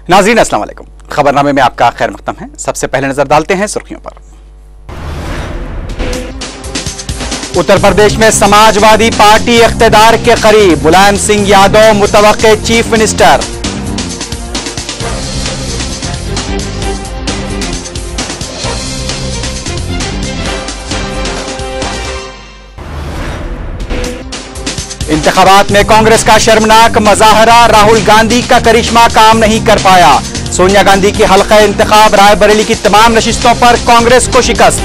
नाज़रीन अस्सलाम वालेकुम। खबरनामे में आपका खैर मक़दम है। सबसे पहले नजर डालते हैं सुर्खियों पर। उत्तर प्रदेश में समाजवादी पार्टी इख्तिदार के करीब, मुलायम सिंह यादव मुतवक्के चीफ मिनिस्टर। इंतखाबात में कांग्रेस का शर्मनाक मजाहरा, राहुल गांधी का करिश्मा काम नहीं कर पाया। सोनिया गांधी की हल्का इंतखाब, रायबरेली की तमाम नशिस्तों पर कांग्रेस को शिकस्त।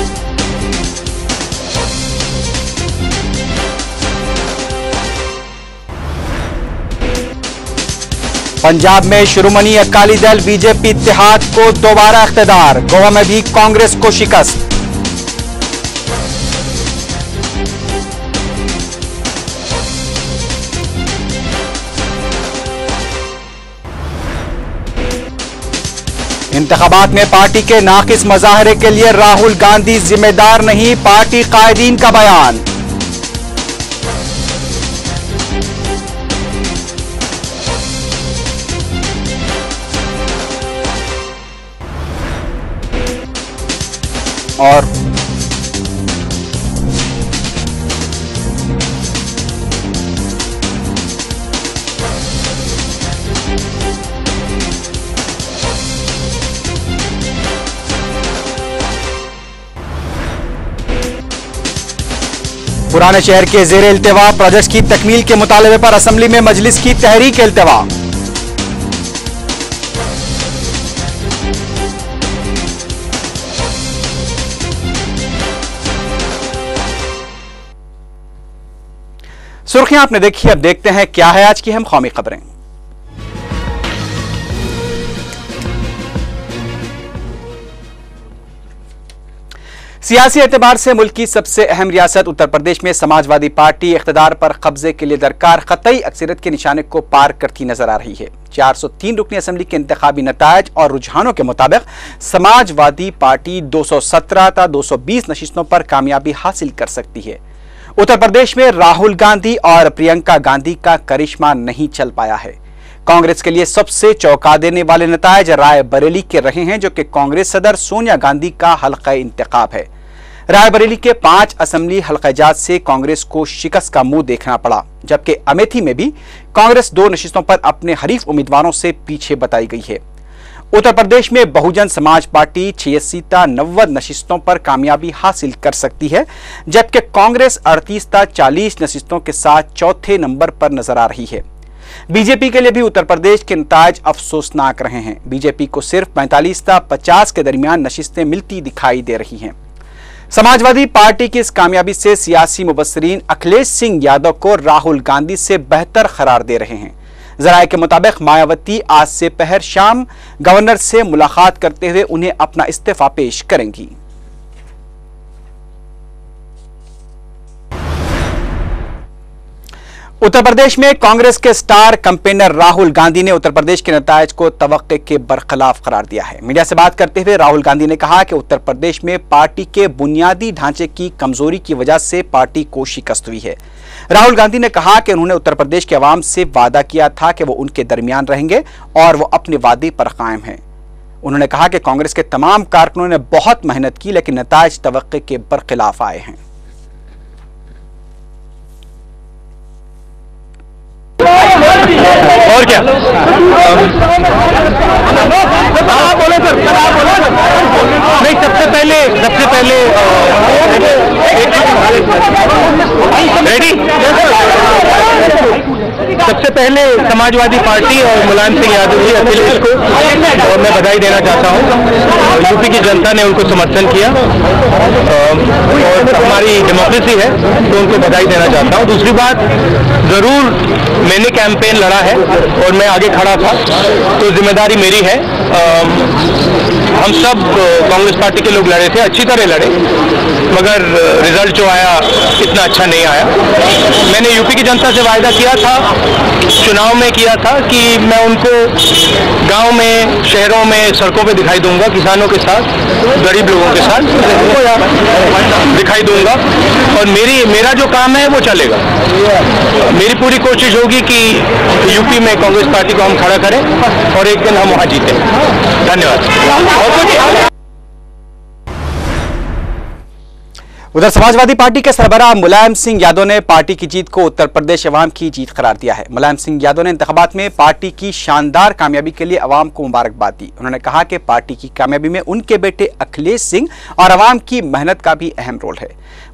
पंजाब में शिरोमणि अकाली दल बीजेपी इत्तेहाद को दोबारा इख्तिदार, गोवा में भी कांग्रेस को शिकस्त। इंतखाबात में पार्टी के नाकिस मजाहरे के लिए राहुल गांधी जिम्मेदार नहीं, पार्टी कायदीन का बयान। और पुराने शहर के जेर इल्तिवा प्रोजेक्ट की तकमील के मुतालबे पर असेंबली में मजलिस की तहरीक इल्तिवा। सुर्खियां आपने देखी, अब देखते हैं क्या है आज की हम कौमी खबरें। सियासी एतबार से मुल्क की सबसे अहम रियासत उत्तर प्रदेश में समाजवादी पार्टी इख्तिदार पर कब्जे के लिए दरकार कतई अक्सरियत के निशाने को पार करती नजर आ रही है। 403 रुकनी असेंबली के इंतखाबी नतायज और रुझानों के मुताबिक समाजवादी पार्टी 217 था 220 नशिस्तों पर कामयाबी हासिल कर सकती है। उत्तर प्रदेश में राहुल गांधी और प्रियंका गांधी का करिश्मा नहीं चल पाया है। कांग्रेस के लिए सबसे चौंका देने वाले नतायज रायबरेली के रहे हैं, जो कि कांग्रेस सदर सोनिया गांधी का हल्का इंतखाब है। रायबरेली के 5 असेंबली हल्काजात से कांग्रेस को शिकस्त का मुंह देखना पड़ा, जबकि अमेठी में भी कांग्रेस 2 नशिस्तों पर अपने हरीफ उम्मीदवारों से पीछे बताई गई है। उत्तर प्रदेश में बहुजन समाज पार्टी 86 ता 90 नशिस्तों पर कामयाबी हासिल कर सकती है, जबकि कांग्रेस 38 ता 40 नशिस्तों के साथ चौथे नंबर पर नजर आ रही है। बीजेपी के लिए भी उत्तर प्रदेश के नतायज अफसोसनाक रहे हैं। बीजेपी को सिर्फ 45 ता 50 के दरमियान नशिस्तें मिलती दिखाई दे रही हैं। समाजवादी पार्टी की इस कामयाबी से सियासी मुबस्सिरीन अखिलेश सिंह यादव को राहुल गांधी से बेहतर करार दे रहे हैं। जराये के मुताबिक मायावती आज से पहर शाम गवर्नर से मुलाकात करते हुए उन्हें अपना इस्तीफा पेश करेंगी। उत्तर प्रदेश में कांग्रेस के स्टार कैंपेनर राहुल गांधी ने उत्तर प्रदेश के नतायज को तवक्के के बरखिलाफ करार दिया है। मीडिया से बात करते हुए राहुल गांधी ने कहा कि उत्तर प्रदेश में पार्टी के बुनियादी ढांचे की कमजोरी की वजह से पार्टी को शिकस्त हुई है। राहुल गांधी ने कहा कि उन्होंने उत्तर प्रदेश के अवाम से वादा किया था कि वो उनके दरमियान रहेंगे और वो अपने वादे पर कायम हैं। उन्होंने कहा कि कांग्रेस के तमाम कारकुनों ने बहुत मेहनत की, लेकिन नतायज तवक्के के बरखिलाफ आए हैं। और क्या आप बोले सर, नहीं सबसे पहले रेडी सबसे पहले समाजवादी पार्टी और मुलायम सिंह यादव जी अखिलेश को और मैं बधाई देना चाहता हूं। यूपी की जनता ने उनको समर्थन किया और हमारी डेमोक्रेसी है तो उनको बधाई देना चाहता हूं। दूसरी बात, जरूर मैंने कैंपेन लड़ा है और मैं आगे खड़ा था तो जिम्मेदारी मेरी है। हम सब कांग्रेस पार्टी के लोग लड़े थे, अच्छी तरह लड़े, मगर रिजल्ट जो आया इतना अच्छा नहीं आया। मैंने यूपी की जनता से वायदा किया था चुनाव मैं किया था कि मैं उनको गांव में, शहरों में, सड़कों पे दिखाई दूंगा, किसानों के साथ, गरीब लोगों के साथ दिखाई दूंगा, और मेरा जो काम है वो चलेगा। मेरी पूरी कोशिश होगी कि यूपी में कांग्रेस पार्टी को हम खड़ा करें और एक दिन हम वहां जीतें। धन्यवाद। उधर समाजवादी पार्टी के सरबराह मुलायम सिंह यादव ने पार्टी की जीत को उत्तर प्रदेश अवाम की जीत करार दिया है। मुलायम सिंह यादव ने इंतखाबात में पार्टी की शानदार कामयाबी के लिए अवाम को मुबारकबाद दी। उन्होंने कहा कि पार्टी की कामयाबी में उनके बेटे अखिलेश सिंह और अवाम की मेहनत का भी अहम रोल है।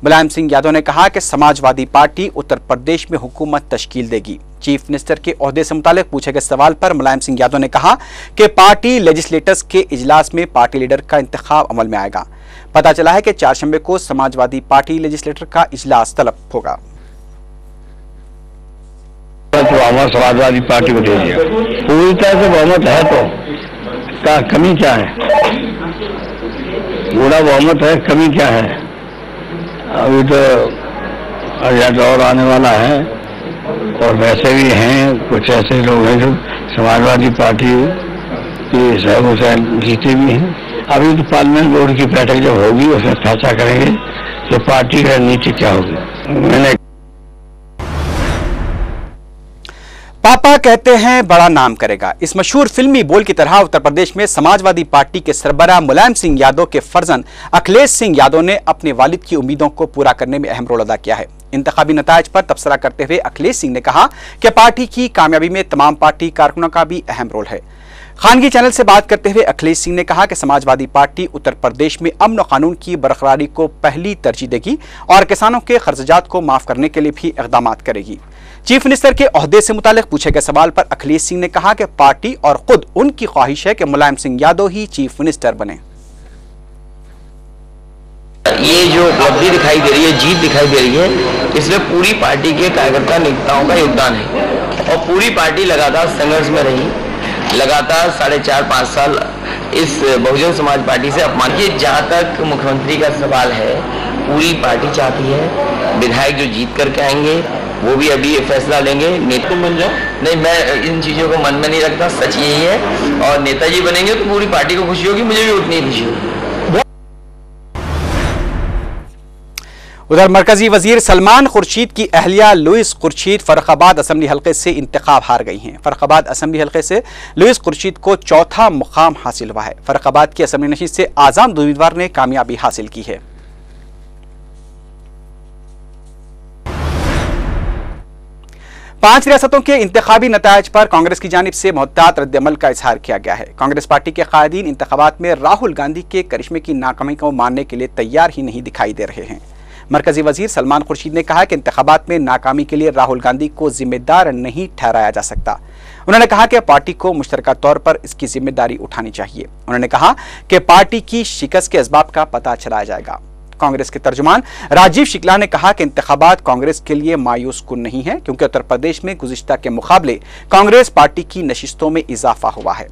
मुलायम सिंह यादव ने कहा कि समाजवादी पार्टी उत्तर प्रदेश में हुकूमत तश्कील देगी। चीफ मिनिस्टर के ओहदे से मुतालिक पूछे गए सवाल पर मुलायम सिंह यादव ने कहा कि पार्टी लेजिस्लेटर्स के इजलास में पार्टी लीडर का इंतखाब अमल में आएगा। पता चला है कि 4 शंबे को समाजवादी पार्टी लेजिस्लेटर का इजलास तलब होगा। समाजवादी पार्टी को दे दिया, पूरी तरह से बहुमत है, तो क्या कमी क्या है? पूरा बहुमत है, कमी क्या है? अभी तो दौर आने वाला है, और वैसे भी हैं कुछ ऐसे लोग हैं जो समाजवादी पार्टी की सहमत जीते भी हैं। अभी तो पार्लियामेंट बोर्ड की बैठक जब होगी उसमें फैसला करेंगे कि पार्टी की रणनीति क्या होगी। मैंने पापा कहते हैं बड़ा नाम करेगा। इस मशहूर फिल्मी बोल की तरह उत्तर प्रदेश में समाजवादी पार्टी के सरबराह मुलायम सिंह यादव के फर्जंद अखिलेश सिंह यादव ने अपने वालिद की उम्मीदों को पूरा करने में अहम रोल अदा किया है। इंतखाबी नतायज पर तबसरा करते हुए अखिलेश सिंह ने कहा कि पार्टी की कामयाबी में तमाम पार्टी कारकुनों का भी अहम रोल है। खानगी चैनल से बात करते हुए अखिलेश सिंह ने कहा कि समाजवादी पार्टी उत्तर प्रदेश में अमन और कानून की बरकरारी को पहली तरजीह देगी और किसानों के खर्चात को माफ करने के लिए भी इकदाम करेगी। चीफ मिनिस्टर के ओहदे से मुतालिक पूछे गए सवाल पर अखिलेश सिंह ने कहा कि पार्टी और खुद उनकी ख्वाहिश है कि मुलायम सिंह यादव ही चीफ मिनिस्टर बने। ये जो उपलब्धि दिखाई दे रही है, जीत दिखाई दे रही है, इसमें पूरी पार्टी के कार्यकर्ता नेताओं का योगदान है और पूरी पार्टी लगातार संघर्ष में रही। लगातार 4.5-5 साल इस बहुजन समाज पार्टी से अपमान किए। जहाँ तक मुख्यमंत्री का सवाल है, पूरी पार्टी चाहती है विधायक जो जीत करके आएंगे वो भी अभी फैसला लेंगे। नेता बन जाओ, नहीं, मैं इन चीज़ों को मन में नहीं रखता, सच यही है। और नेताजी बनेंगे तो पूरी पार्टी को खुशी होगी, मुझे भी उतनी खुशी होगी। उधर मरकजी वजीर सलमान खुर्शीद की अहलिया लुइस खुर्शीद फर्रुखाबाद असेंबली हल्के से इंतखाब हार गई हैं। फर्रुखाबाद असेंबली हल्के से लुइस खुर्शीद को चौथा मुकाम हासिल हुआ है। फर्रुखाबाद की असेंबली नशीद से आजाद उम्मीदवार ने कामयाबी हासिल की है। 5 रियासतों के इंतखाबी नतायज पर कांग्रेस की जानिब से मुहतात रद्द-ए-अमल का इजहार किया गया है। कांग्रेस पार्टी के कायदीन इंतखाबात में राहुल गांधी के करिश्मे की नाकामी को मानने के लिए तैयार ही नहीं दिखाई दे रहे हैं। मरकजी वजीर सलमान खुर्शीद ने कहा कि इंतखाबात में नाकामी के लिए राहुल गांधी को जिम्मेदार नहीं ठहराया जा सकता। उन्होंने कहा कि पार्टी को मुश्तरका तौर पर इसकी जिम्मेदारी उठानी चाहिए। उन्होंने कहा कि पार्टी की शिकस्त के असबाब का पता चलाया जाएगा। कांग्रेस के तर्जुमान राजीव शुक्ला ने कहा कि इंतखाबात कांग्रेस के लिए मायूस कुन नहीं है, क्योंकि उत्तर प्रदेश में गुज़िश्ता के मुकाबले कांग्रेस पार्टी की नशिस्तों में इजाफा हुआ है।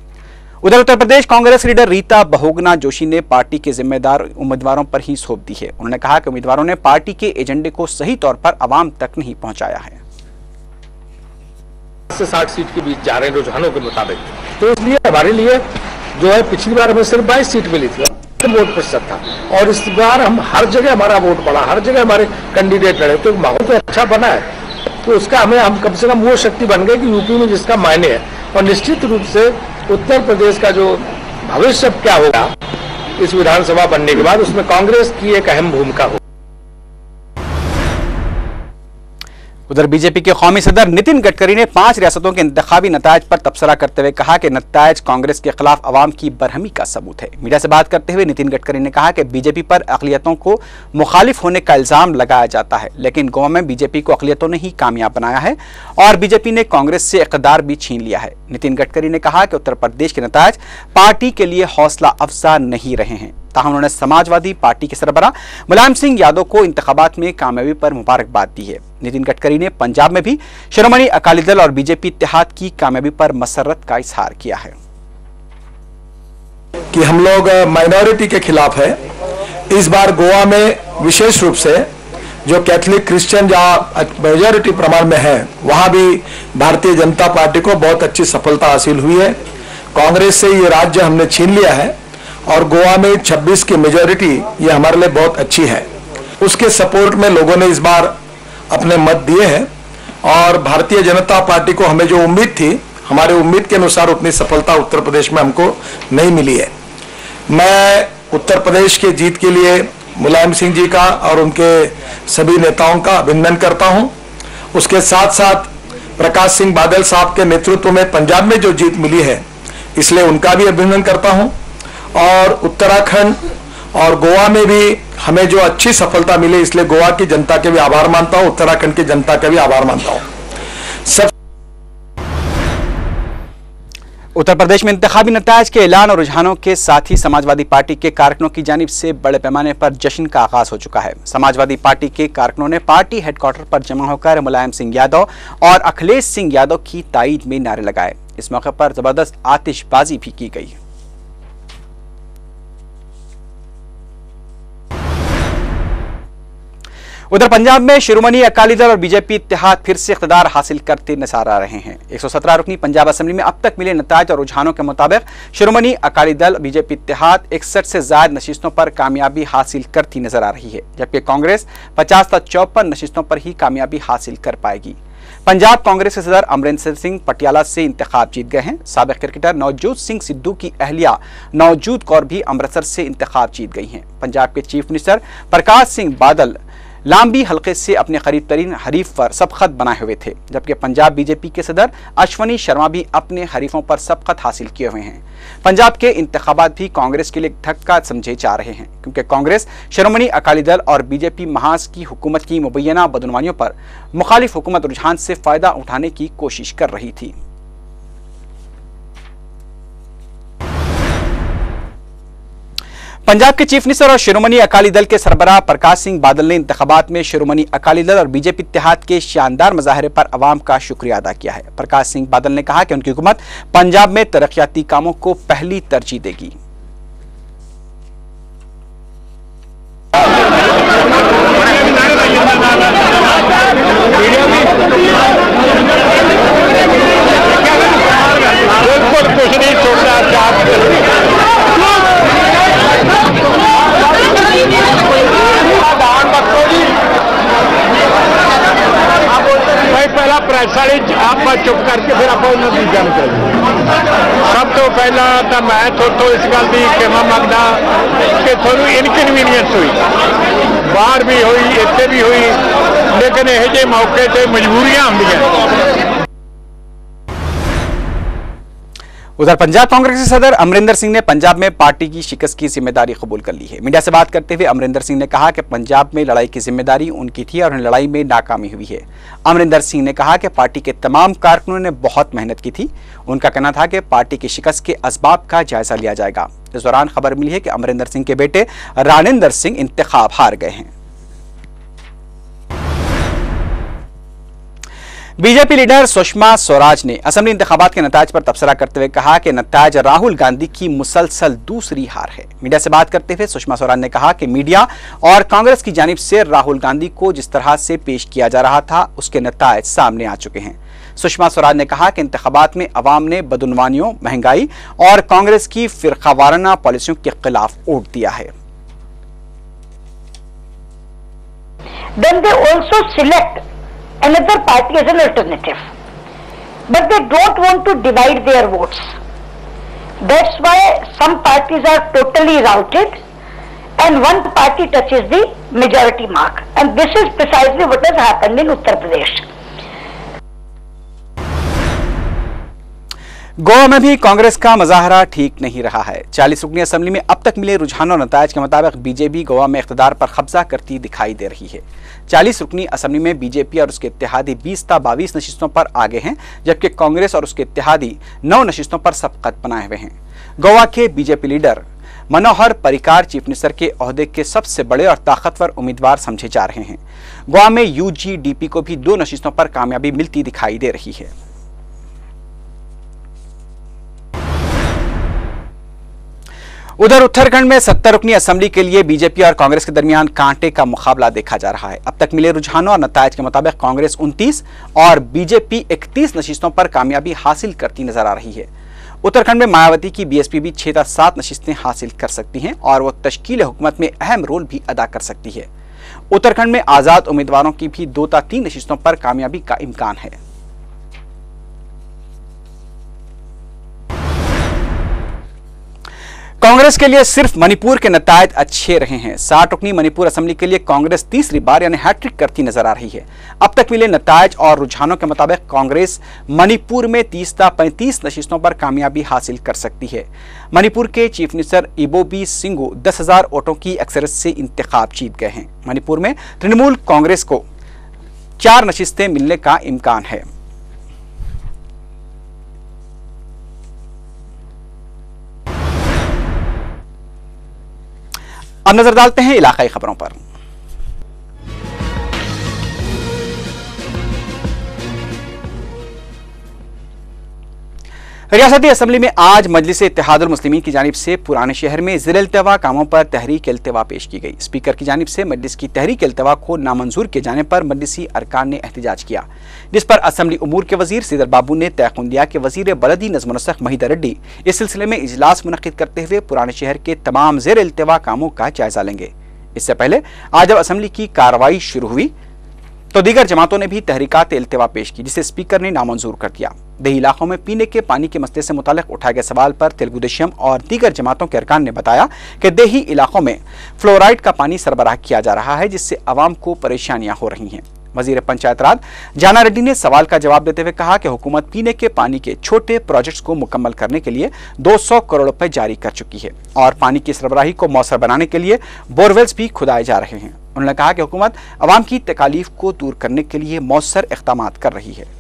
उधर उत्तर प्रदेश कांग्रेस लीडर रीता बहुगुना जोशी ने पार्टी के जिम्मेदार उम्मीदवारों पर ही सौंप दी है। उन्होंने कहा कि उम्मीदवारों ने पार्टी के एजेंडे को सही तौर पर अवाम तक नहीं पहुंचाया है। 60 सीट के बीच जा रहे हैं रुझानों के मुताबिक, तो इसलिए हमारे लिए जो है पिछली बार हमें सिर्फ 22 सीट मिली थी, वोट प्रतिशत था, और इस बार हम हर जगह हमारा वोट बढ़ा, हर जगह हमारे कैंडिडेट लड़े, तो माहौल तो अच्छा बना है। तो उसका हम कम से कम वो शक्ति बन गए कि यूपी में जिसका मायने है, और निश्चित रूप से उत्तर प्रदेश का जो भविष्य क्या होगा इस विधानसभा बनने के बाद, उसमें कांग्रेस की एक अहम भूमिका होगी। उधर बीजेपी के कौमी सदर नितिन गडकरी ने 5 रियासतों के इंतखाबी नतायज पर तबसरा करते हुए कहा कि नतायज कांग्रेस के खिलाफ अवाम की बरहमी का सबूत है। मीडिया से बात करते हुए नितिन गडकरी ने कहा कि बीजेपी पर अक़लियतों को मुखालिफ होने का इल्जाम लगाया जाता है, लेकिन गोवा में बीजेपी को अक़लियतों ने ही कामयाब बनाया है और बीजेपी ने कांग्रेस से इक़्तिदार भी छीन लिया है। नितिन गडकरी ने कहा कि उत्तर प्रदेश के नतायज पार्टी के लिए हौसला अफजा नहीं रहे हैं। ताहम उन्होंने समाजवादी पार्टी के सरबराह मुलायम सिंह यादव को इंतखाबात में कामयाबी पर मुबारकबाद दी है। नितिन गडकरी ने पंजाब में भी शिरोमणि अकाली दल और बीजेपी इत्तेहाद की कामयाबी पर मसरत का इजहार किया है कि हम लोग माइनॉरिटी के खिलाफ है। इस बार गोवा में विशेष रूप से जो कैथोलिक क्रिश्चियन जहाँ मेजॉरिटी प्रमाण में है, वहां भी भारतीय जनता पार्टी को बहुत अच्छी सफलता हासिल हुई है। कांग्रेस से ये राज्य हमने छीन लिया है और गोवा में 26 की मेजॉरिटी ये हमारे लिए बहुत अच्छी है। उसके सपोर्ट में लोगों ने इस बार अपने मत दिए हैं और भारतीय जनता पार्टी को हमें जो उम्मीद थी, हमारे उम्मीद के अनुसार उतनी सफलता उत्तर प्रदेश में हमको नहीं मिली है। मैं उत्तर प्रदेश के जीत के लिए मुलायम सिंह जी का और उनके सभी नेताओं का अभिनंदन करता हूं। उसके साथ साथ प्रकाश सिंह बादल साहब के नेतृत्व में पंजाब में जो जीत मिली है, इसलिए उनका भी अभिनंदन करता हूं। और उत्तराखंड और गोवा में भी हमें जो अच्छी सफलता मिली, इसलिए गोवा की जनता के भी आभार मानता हूं, उत्तराखंड की जनता का भी आभार मानता हूं। उत्तर प्रदेश में इंतखाबी नतायज के ऐलान और रुझानों के साथ ही समाजवादी पार्टी के कारकुनों की जानिब से बड़े पैमाने पर जश्न का आगाज हो चुका है। समाजवादी पार्टी के कारकुनों ने पार्टी हेडक्वार्टर पर जमा होकर मुलायम सिंह यादव और अखिलेश सिंह यादव की ताईद में नारे लगाए। इस मौके पर जबरदस्त आतिशबाजी भी की गई। उधर पंजाब में शिरोमणि अकाली दल और बीजेपी इत्तेहाद फिर से इख्तिदार हासिल करते नजर आ रहे हैं। 117 रुकनी पंजाब असेंबली में अब तक मिले नतायज और रुझानों के मुताबिक शिरोमणि अकाली दल बीजेपी इत्तेहाद 61 से ज्यादा नशिस्तों पर कामयाबी हासिल करती नजर आ रही है, जबकि कांग्रेस 50 तक 54 नशिस्तों पर ही कामयाबी हासिल कर पाएगी। पंजाब कांग्रेस के सदर अमरिंदर सिंह पटियाला से इंतखाब जीत गए हैं। साबिक क्रिकेटर नवजोत सिंह सिद्धू की अहलिया नवजोत कौर भी अमृतसर से इंतखाब जीत गई हैं। पंजाब के चीफ मिनिस्टर प्रकाश सिंह बादल लांबी हल्के से अपने करीब तरीन हरीफ पर सबकत बनाए हुए थे, जबकि पंजाब बीजेपी के सदर अश्वनी शर्मा भी अपने हरीफों पर सबकत हासिल किए हुए हैं। पंजाब के इंतखाबात भी कांग्रेस के लिए धक्का समझे जा रहे हैं, क्योंकि कांग्रेस शिरोमणि अकाली दल और बीजेपी महाज की हुकूमत की मुबैना बदनवानियों पर मुखालिफ हुकूमत रुझान से फायदा उठाने की कोशिश कर रही थी। पंजाब के चीफ मिनिस्टर और शिरोमणि अकाली दल के सरबराह प्रकाश सिंह बादल ने इंतखाबात में शिरोमणि अकाली दल और बीजेपी इत्तेहाद के शानदार मुजाहरे पर अवाम का शुक्रिया अदा किया है। प्रकाश सिंह बादल ने कहा कि उनकी हुकूमत पंजाब में तरक्याती कामों को पहली तरजीह देगी। पहला प्रेस वाले आप चुप करके फिर आप उन्होंने गल करेंगे। सब तो पहला तो मैं थोड़ो इस गल की क्षमा मंगदा कि थोड़ी इनकनवीनियंस हुई, बाहर भी हुई, इत्थे भी हुई, लेकिन यह जे मौके ते मजबूरियां होंदियां। उधर पंजाब कांग्रेस के सदर अमरिंदर सिंह ने पंजाब में पार्टी की शिकस्त की जिम्मेदारी कबूल कर ली है। मीडिया से बात करते हुए अमरिंदर सिंह ने कहा कि पंजाब में लड़ाई की जिम्मेदारी उनकी थी और लड़ाई में नाकामी हुई है। अमरिंदर सिंह ने कहा कि पार्टी के तमाम कारकुनों ने बहुत मेहनत की थी। उनका कहना था कि पार्टी की शिकस्त के असबाब का जायजा लिया जाएगा। इस दौरान खबर मिली है कि अमरिंदर सिंह के बेटे रानिंदर सिंह इंतखाब हार गए हैं। बीजेपी लीडर सुषमा स्वराज ने असेंबली इंतखाबात के नताज पर तबसरा करते हुए कहा कि नताज राहुल गांधी की मुसलसल दूसरी हार है। मीडिया से बात करते हुए सुषमा स्वराज ने कहा कि मीडिया और कांग्रेस की जानिब से राहुल गांधी को जिस तरह से पेश किया जा रहा था, उसके नताज सामने आ चुके हैं। सुषमा स्वराज ने कहा कि इंतखाबात में अवाम ने बदउनवानियों, महंगाई और कांग्रेस की फिरकावाराना पॉलिसियों के खिलाफ वोट दिया है। Then they also select another party as an alternative, but they don't want to divide their votes. That's why some parties are totally routed and one party touches the majority mark, and this is precisely what has happened in Uttar Pradesh. Goa में भी कांग्रेस का मुजाहरा ठीक नहीं रहा है। 40 रुकनी assembly में अब तक मिले रुझानों और नतायज के मुताबिक बीजेपी गोवा में इख्तिदार पर कब्जा करती दिखाई दे रही है। 40 रुकनी असेंबली में बीजेपी और उसके इत्तेहादी 20 ता 22 नशिस्तों पर आगे हैं, जबकि कांग्रेस और उसके इत्तेहादी 9 नशिस्तों पर सबकत बनाए हुए हैं। गोवा के BJP leader Manohar Parrikar chief minister के ओहदे के सबसे बड़े और ताकतवर उम्मीदवार समझे जा रहे हैं। गोवा में यूजीडीपी को भी 2 नशिस्तों पर कामयाबी मिलती दिखाई दे रही है। उधर उत्तराखंड में 70 रुकनी असेंबली के लिए बीजेपी और कांग्रेस के दरमियान कांटे का मुकाबला देखा जा रहा है। अब तक मिले रुझानों और नतायज के मुताबिक कांग्रेस 29 और बीजेपी 31 नशिस्तों पर कामयाबी हासिल करती नजर आ रही है। उत्तराखंड में मायावती की बीएसपी भी 6 से 7 नशिस्तें हासिल कर सकती हैं और वो तश्कील हुकूमत में अहम रोल भी अदा कर सकती है। उत्तराखंड में आजाद उम्मीदवारों की भी 2 से 3 नशिस्तों पर कामयाबी का इम्कान है। कांग्रेस के लिए सिर्फ मणिपुर के नतायज अच्छे रहे हैं। 60 रुकनी मणिपुर असेंबली के लिए कांग्रेस तीसरी बार यानी हैट्रिक करती नजर आ रही है। अब तक मिले नतायज और रुझानों के मुताबिक कांग्रेस मणिपुर में 30 से 35 नशिस्तों पर कामयाबी हासिल कर सकती है। मणिपुर के चीफ मिनिस्टर इबोबी सिंगू 10,000 वोटों की अक्सरियत से इंतखाब जीत गए हैं। मणिपुर में तृणमूल कांग्रेस को 4 नशिस्तें मिलने का इम्कान है। अब नजर डालते हैं इलाकाई खबरों पर। रियासती असेंबली में आज मजलिस इत्तेहादुल मुस्लिमीन की जानिब से पुराने शहर में ज़िर इल्तिवा कामों पर तहरीक इल्तिवा पेश की गई। स्पीकर की जानिब से मजलिस की तहरीक इल्तिवा को नामंजूर किए जाने पर मजलिसी अरकान ने एहतजाज किया, जिस पर असम्बली उमूर के वजीर सीदर बाबू ने तयक़ुन दिया कि वजीर बलदी नज़्म नस्ख महिदा रेड्डी इस सिलसिले में इजलास मुनक़िद करते हुए पुराने शहर के तमाम ज़िर इल्तिवा कामों का जायजा लेंगे। इससे पहले आज जब असम्बली की कार्रवाई शुरू हुई तो दीगर जमातों ने भी तहरीकात इल्तिवा पेश की, जिसे स्पीकर ने नामंजूर कर दिया। देही इलाकों में पीने के पानी के मसले से मुतालिक उठाए गए सवाल पर तेलुगु देशम और दीगर जमातों के अरकान ने बताया कि देही इलाकों में फ्लोराइड का पानी सरबराह किया जा रहा है, जिससे अवाम को परेशानियां हो रही हैं। वजीर पंचायत राज जाना रेड्डी ने सवाल का जवाब देते हुए कहा कि हुकूमत पीने के पानी के छोटे प्रोजेक्ट्स को मुकम्मल करने के लिए 200 करोड़ रुपए जारी कर चुकी है और पानी की सरबराही को मौसर बनाने के लिए बोरवेल्स भी खुदाए जा रहे हैं। उन्होंने कहा कि हुकूमत अवाम की तकालीफ को दूर करने के लिए मौसर इक़दामात कर रही है।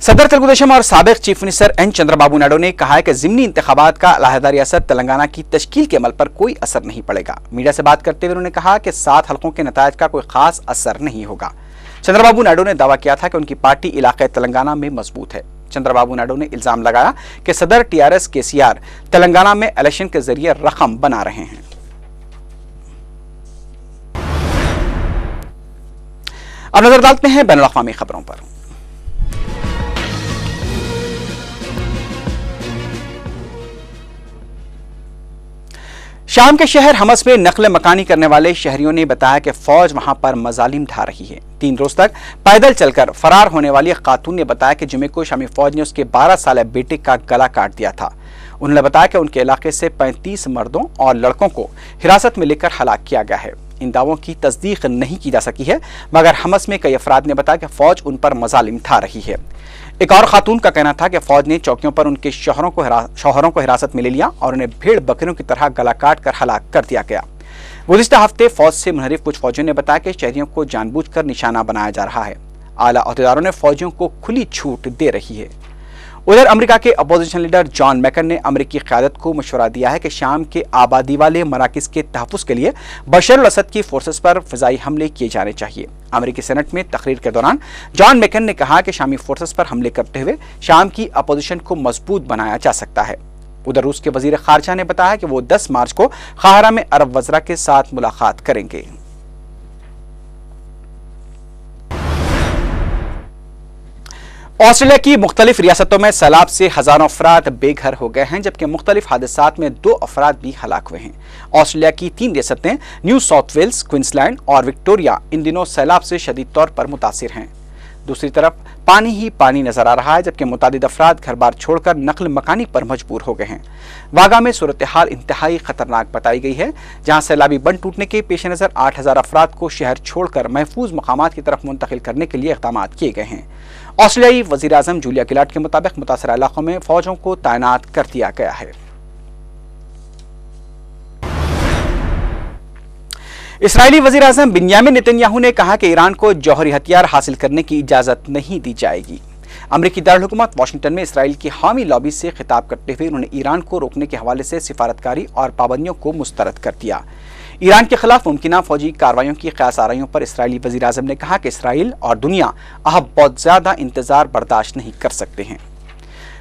सदर तेलुगु देशम और साबिक chief minister N Chandrababu Naidu ने कहा है कि ज़िमनी इंतखाबात का अलहदा रियासत तेलंगाना की तश्कील के अमल पर कोई असर नहीं पड़ेगा। मीडिया से बात करते हुए उन्होंने कहा कि 7 हल्कों के नतायज का कोई खास असर नहीं होगा। चंद्रबाबू नायडू ने दावा किया था कि उनकी पार्टी इलाके तेलंगाना में मजबूत है। चंद्रबाबू नायडू ने इल्जाम लगाया कि सदर टीआरएस केसीआर तेलंगाना में इलेक्शन के जरिए रकम बना रहे हैं। अब नजर डालते हैं बैनुल अक़वामी खबरों पर। शाम के शहर हमस में नकल मकानी करने वाले शहरियों ने बताया कि फौज वहां पर मजालिम ढा रही है। 3 रोज तक पैदल चलकर फरार होने वाली खातून ने बताया कि जुमे को शामी फौज ने उसके 12 साल बेटे का गला काट दिया था। उन्होंने बताया कि उनके इलाके से 35 मर्दों और लड़कों को हिरासत में लेकर हलाक किया गया है। इन दावों की तस्दीक नहीं की जा सकी है, मगर हमस में कई अफराद ने बताया कि फौज उन पर मजालिम ढा रही है। एक और खातून का कहना था कि फौज ने चौकियों पर उनके शौहरों को हिरासत में ले लिया और उन्हें भेड़ बकरियों की तरह गला काट कर हलाक कर दिया गया। गुज़िश्ता हफ्ते फौज से मुनहरिफ कुछ फौजियों ने बताया कि शहरियों को जानबूझकर निशाना बनाया जा रहा है। आला अहदेदारों ने फौजियों को खुली छूट दे रही है। उधर अमेरिका के अपोजिशन लीडर जॉन मैकन ने अमेरिकी क़यादत को मशवरा दिया है कि शाम के आबादी वाले मराकिज के तहफ़्फ़ुज़ के लिए बशर अल असद की फोर्सेस पर फ़िज़ाई हमले किए जाने चाहिए। अमेरिकी सेनेट में तकरीर के दौरान जॉन मैकन ने कहा कि शामी फोर्सेस पर हमले करते हुए शाम की अपोजिशन को मजबूत बनाया जा सकता है। उधर रूस के वज़ीर ख़ारजा ने बताया कि वो 10 मार्च को क़ाहिरा में अरब वज़रा के साथ मुलाकात करेंगे। ऑस्ट्रेलिया की मुख्तलिफ रियासतों में सैलाब से हजारों अफराद बेघर हो गए हैं, जबकि मुख्तलिफ हादसात में 2 अफराद भी हलाक हुए हैं। ऑस्ट्रेलिया की 3 रियासतें न्यू साउथ वेल्स, क्वींसलैंड और विक्टोरिया इन दिनों सैलाब से शदीद तौर पर मुतासिर हैं। दूसरी तरफ पानी ही पानी नजर आ रहा है, जबकि मुतादिद अफराद घर बार छोड़कर नकल मकानी पर मजबूर हो गए हैं। वागा में सूरत हाल इंतहाई खतरनाक बताई गई है, जहां सैलाबी बंद टूटने के पेश नज़र 8000 अफराद को शहर छोड़कर महफूज मकामात की तरफ मुंतकिल करने के लिए इक़दाम किए गए हैं। ऑस्ट्रेलियाई वज़ीर आज़म जूलिया गिलार्ड के मुताबिक मुतासरा इलाकों में फौजों को तैनात कर दिया गया है। इस्राईली वज़ीर आज़म बिन्यामिन नेतन्याहू ने कहा कि ईरान को जौहरी हथियार हासिल करने की इजाज़त नहीं दी जाएगी। अमरीकी दारुल-हुकूमत वाशिंगटन में इसराइल की हामी लॉबी से खिताब करते हुए उन्होंने ईरान को रोकने के हवाले से सिफारतकारी और पाबंदियों को मुस्तरद कर दिया। ईरान के खिलाफ मुमकिन फौजी कार्रवाइयों की क़यास आराइयों पर इसराइली वज़ीर आज़म ने कहा कि इसराइल और दुनिया अब बहुत ज़्यादा इंतजार बर्दाश्त नहीं कर सकते हैं।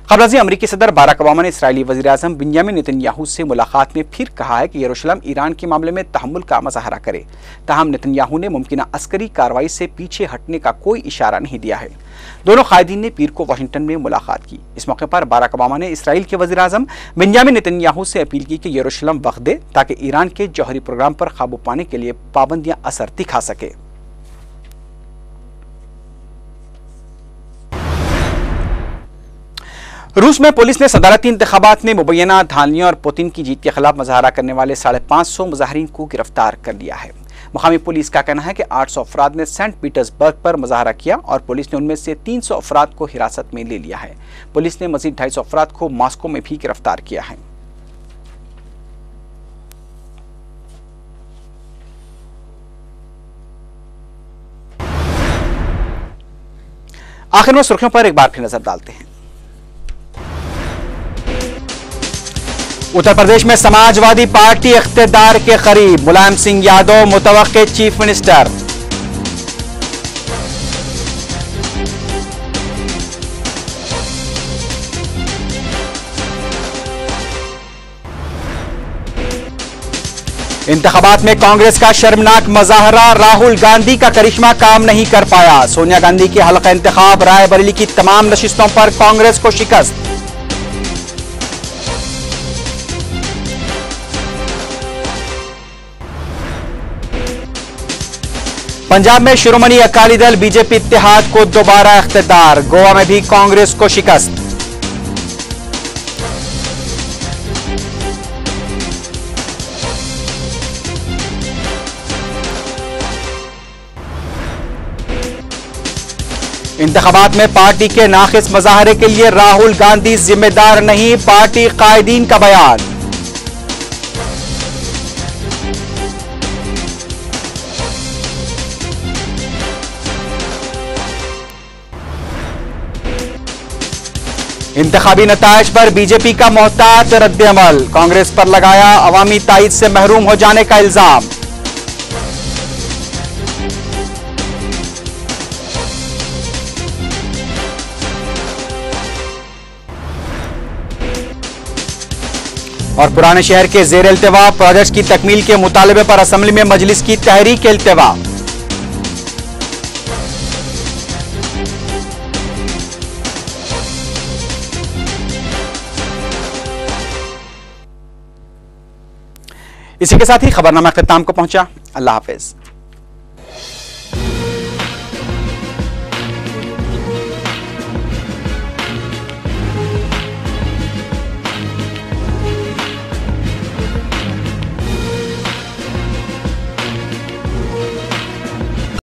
खबरजी अमरीकी सदर बाराक ओबामा ने इसराइली वज़ीर आज़म बिन्यामिन नेतन्याहू से मुलाकात में फिर कहा है कि यरूशलेम ईरान के मामले में तहम्मुल का मुज़ाहरा करे। ताहम नेतन्याहू ने मुमकिन अस्करी कार्रवाई से पीछे हटने का कोई इशारा नहीं दिया है। दोनों कायदीन ने पीर को वाशिंगटन में मुलाकात की। इस मौके पर बाराक ओबामा ने इसराइल के वज़ीर आज़म बिन्यामिन नेतन्याहू से अपील की कि यरूशलेम वक्त दे ताकि ईरान के जौहरी प्रोग्राम पर काबू पाने के लिए पाबंदियां असर दिखा सके। रूस में पुलिस ने सदारती इंतखाबात में मुबैना धांधलियों और पुतिन की जीत के खिलाफ मुजाहरा करने वाले 550 मुजाहरीन को गिरफ्तार कर लिया है। मुकामी पुलिस का कहना है कि 800 अफराद ने सेंट पीटर्सबर्ग पर मुजाहरा किया और पुलिस ने उनमें से 300 अफराद को हिरासत में ले लिया है। पुलिस ने मजीद 250 अफराद को मॉस्को में भी गिरफ्तार किया है। आखिर में सुर्खियों पर एक बार फिर नजर डालते हैं। उत्तर प्रदेश में समाजवादी पार्टी इख्तियार के करीब, मुलायम सिंह यादव मुतवक्के चीफ मिनिस्टर। इंतखाबात में कांग्रेस का शर्मनाक मुजाहरा, राहुल गांधी का करिश्मा काम नहीं कर पाया। सोनिया गांधी के हल्का इंतखाब, रायबरेली की तमाम नशिस्तों पर कांग्रेस को शिकस्त। पंजाब में शिरोमणि अकाली दल बीजेपी इत्तेहाद को दोबारा इख्तियार, गोवा में भी कांग्रेस को शिकस्त। इंतखाबात में पार्टी के नाखिस मुजाहरे के लिए राहुल गांधी जिम्मेदार नहीं, पार्टी कायदीन का बयान। इंतखाबी नताइज पर बीजेपी का मोहतात रद्द-ए-अमल, कांग्रेस पर लगाया अवामी ताईद से महरूम हो जाने का इल्जाम। और पुराने शहर के जेर इल्तिवा प्रोजेक्ट की तकमील के मुतालबे पर असेंबली में मजलिस की तहरीक इल्तिवा। इसी के साथ ही खबरनामा ख़िताम को पहुंचा। अल्लाह हाफिज।